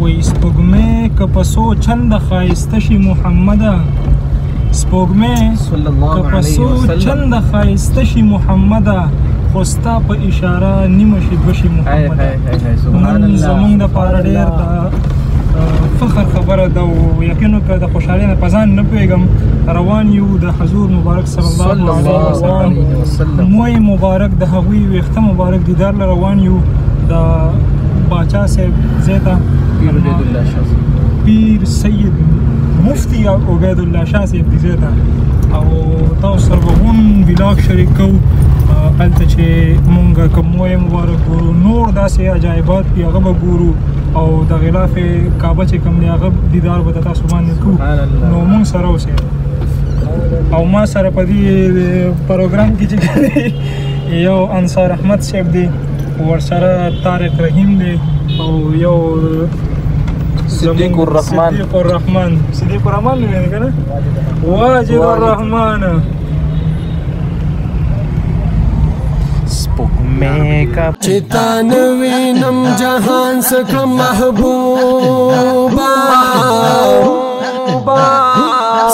وی سپوږمۍ که په څو چنده ښایسته شي محمده، سپوږمۍ که په څو چنده ښایسته شي محمده، خو ستا په اشاره نیمه شي دوه شي محمده. نن زمونږ دپاره ډېر د فخر خبره ده او یقین وکړه د خوشحالۍ نه په ځان نه پوهېږم. روان یو د حضور مبارک صلی الله علیه وسلم موی مبارک د هغوی ویښته مبارک دیدار له روان یو د باچا صاحب ځای ته، پیر سید مفتی عبید الله شاه صاحب دې ځای ته، او تاسو سره به غون ولاګ شریک کوو هلته چې مونږ کوم موی مبارک ګورو، نور داسې عجایبات دي هغه به ګورو، او د غلاف کعبه چې کوم دی هغه دیدار به د تاسو باندې کوو. نو مونږ سره اوسئ. او ما سره په دې پروګرام کې چې یو انصار احمد صاحب دی، ورسره طارق رحیم دی، او یو صدیق الرحمن نومېږي که نه، واجد الرحمن. چې تا نه وینم جهان څخه محبوبه،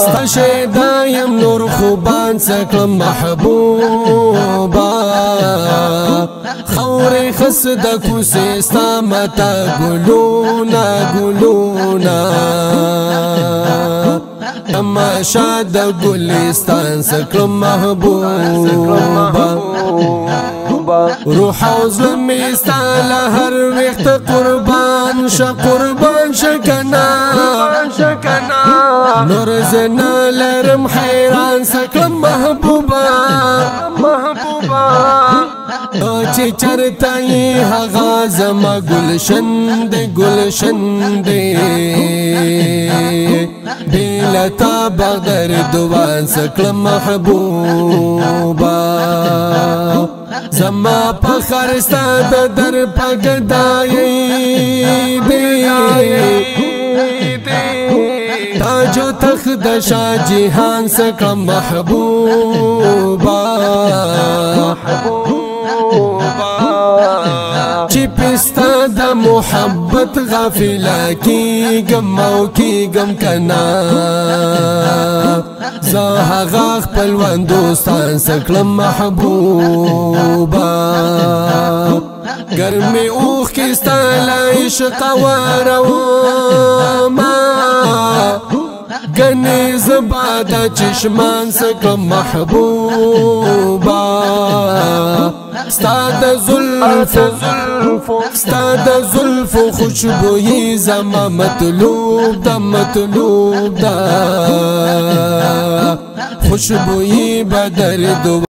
ستا شیدا یم نور خوبان څخه محبوبه، خورې خس د کوڅې ستا مته ګلونه ګلونه، تماشا د ګلستان څخه محبوبه، روح او زلمی ستا لهر ویخت قربان شا قربان شکنا، نور زنا لرم حیران سکلم محبوبا، چی چرتایی هغا زما گلشن دی گلشن دی، بیلتا بغدر دوان سکلم محبوبا، زما پخر ستا د در پګدای دی، تاج و تخت د شاه جهان څخه محبوبا، چې پستا د محبت غافله کیږم او کیږم کنا، زه هغه خپلوان دوستان سکلم محبوبا، ګرمې اوښکې ستا له عشقه وارومه، ګنې زه به د چشمان سکلم محبوبا، ستا د زلفو خوشبویي زما مطلوب ده مطلوب ده، خوشبویي به در